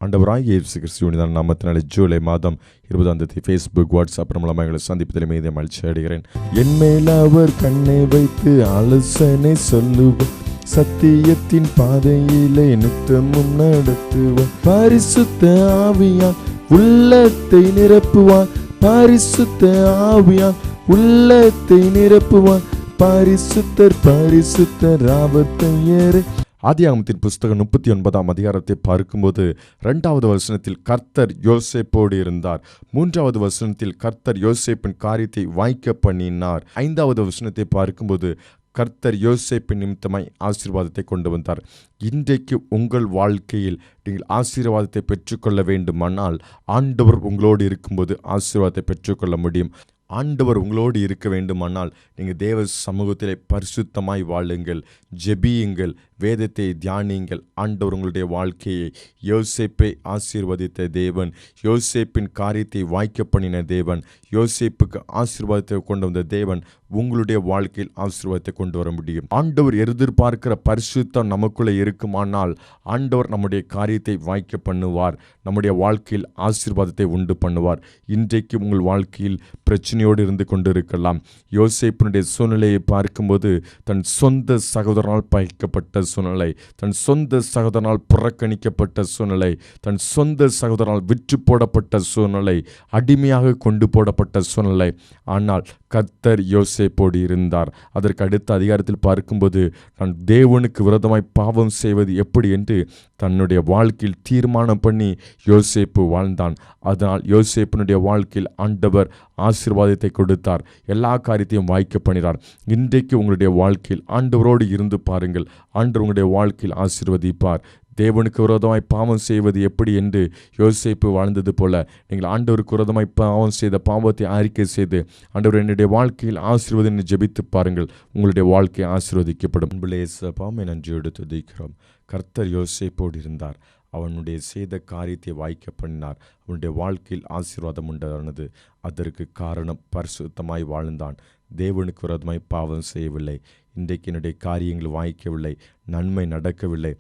ஆண்டவராகிய இயேசு கிறிஸ்துவின் நாமத்தினாலே ஜூலை மாதம் 20 ஃபேஸ்புக் வாட்ஸ்அப் மூலமாக எங்களை சந்திப்பதில் மீது மகிழ்ச்சி அடைகிறேன். என் மேல் அவர் கண்ணை வைத்து ஆலோசனை சொல்லுவார், சத்தியத்தின் பாதையிலே நித்தமும் நடத்துவார். பரிசுத்த ஆவியால் உள்ளத்தை நிரப்புவார், பரிசுத்த ஆவியால் உள்ளத்தை நிரப்புவார். பரிசுத்தர் பரிசுத்தர் ராவத்தையரே. ஆதியாகமத்தின் புஸ்தகம் 39 அதிகாரத்தை பார்க்கும்போது 2வது வசனத்தில் கர்த்தர் யோசேப்போடு இருந்தார். 3வது வசனத்தில் கர்த்தர் யோசேப்பின் காரியத்தை வாய்க்க பண்ணினார். 5வது வசனத்தை பார்க்கும்போது கர்த்தர் யோசேப்பின் நிமித்தமாய் ஆசீர்வாதத்தை கொண்டு வந்தார். இன்றைக்கு உங்கள் வாழ்க்கையில் நீங்கள் ஆசீர்வாதத்தை பெற்றுக்கொள்ள வேண்டுமானால் ஆண்டவர் உங்களோடு இருக்கும்போது ஆசீர்வாதத்தை பெற்றுக்கொள்ள முடியும். ஆண்டவர் உங்களோடு இருக்க வேண்டுமானால் நீங்கள் தேவ சமூகத்திலே பரிசுத்தமாய் வாழுங்கள், ஜெபியுங்கள், வேதத்தை தியானியுங்கள். ஆண்டவர் உங்களுடைய வாழ்க்கையை யோசேப்பை ஆசீர்வதித்த தேவன், யோசேப்பின் காரியத்தை வாய்க்க பண்ணின தேவன், யோசேப்புக்கு ஆசீர்வாதத்தை கொண்டு வந்த தேவன் உங்களுடைய வாழ்க்கையில் ஆசீர்வாதத்தை கொண்டு வர முடியும். ஆண்டவர் எதிர்பார்க்கிற பரிசுத்தம் நமக்குள்ளே இருக்குமானால் ஆண்டவர் நம்முடைய காரியத்தை வாய்க்க பண்ணுவார், நம்முடைய வாழ்க்கையில் ஆசீர்வாதத்தை உண்டு பண்ணுவார். இன்றைக்கு உங்கள் வாழ்க்கையில் பிரச்சனையோடு இருந்து கொண்டிருக்கலாம். யோசேப்பினுடைய சூழ்நிலையை பார்க்கும்போது தன் சொந்த சகோதரனால் பகைக்கப்பட்ட சூழ்நிலை, தன் சொந்த சகோதரனால் புறக்கணிக்கப்பட்ட சூழ்நிலை, தன் சொந்த சகோதரனால் விற்று போடப்பட்ட சூழ்நிலை, அடிமையாக கொண்டு போடப்பட்ட சூழ்நிலை. ஆனால் கர்த்தர் யோசேப்போடு இருந்தார். அதற்கு அடுத்த அதிகாரத்தில் பார்க்கும்போது நான் தேவனுக்கு விரோதமாய் பாவம் செய்வது எப்படி என்று தன்னுடைய வாழ்க்கையில் தீர்மானம் பண்ணி யோசேப்பு வாழ்ந்தான். அதனால் யோசேப்பினுடைய வாழ்க்கையில் ஆண்டவர் ஆசீர்வாதத்தை கொடுத்தார், எல்லா காரியத்தையும் வாய்க்க பண்ணினார். இன்றைக்கு உங்களுடைய வாழ்க்கையில் ஆண்டவரோடு இருந்து பாருங்கள், ஆண்டவர் உங்களுடைய வாழ்க்கையில் ஆசீர்வதிப்பார். தேவனுக்கு விரோதமாய் பாவம் செய்வது எப்படி என்று யோசேப்பு வாழ்ந்தது போல நீங்கள் ஆண்டவருக்கு விரோதமாய் பாவம் செய்த பாவத்தை அறிக்கை செய்து ஆண்டவர் என்னுடைய வாழ்க்கையில் ஆசீர்வாதம் என்று ஜெபித்து பாருங்கள், உங்களுடைய வாழ்க்கை ஆசீர்வதிக்கப்படும். பாவமே நன்றியோடு துதிக்கிறோம். கர்த்தர் யோசேப்போடு இருந்தார், அவனுடைய செய்த காரியத்தை வாய்க்க பண்ணினார், அவனுடைய வாழ்க்கையில் ஆசீர்வாதம் உண்டானது. அதற்கு காரணம் பரிசுத்தமாய் வாழ்ந்தான், தேவனுக்கு விரோதமாய் பாவம் செய்யவில்லை. இன்றைக்கு என்னுடைய காரியங்கள் வாய்க்கவில்லை, நன்மை நடக்கவில்லை,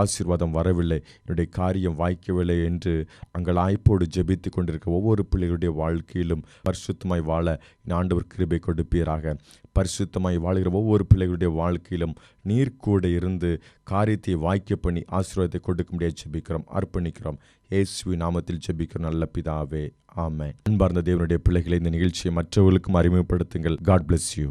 ஆசீர்வாதம் வரவில்லை, என்னுடைய காரியம் வாய்க்கவில்லை என்று அங்கலாய்ப்போடு ஜெபித்து கொண்டிருக்க ஒவ்வொரு பிள்ளைகளுடைய வாழ்க்கையிலும் பரிசுத்தமாய் வாழ ஆண்டவர் கிருபை கொடுப்பீராக. பரிசுத்தமாய் வாழ்கிற ஒவ்வொரு பிள்ளைகளுடைய வாழ்க்கையிலும் நீர் கூட இருந்து காரியத்தை வாய்க்க பண்ணி ஆசீர்வாதத்தை கொடுக்க முடியாது ஜெபிக்கிறோம், அர்ப்பணிக்கிறோம். இயேசுவின் நாமத்தில் ஜெபிக்கிறோம் நல்ல பிதாவே, ஆமென். அன்பார்ந்த தேவனுடைய பிள்ளைகளை இந்த நிகழ்ச்சியை மற்றவர்களுக்கும் அறிமுகப்படுத்துங்கள். God bless you.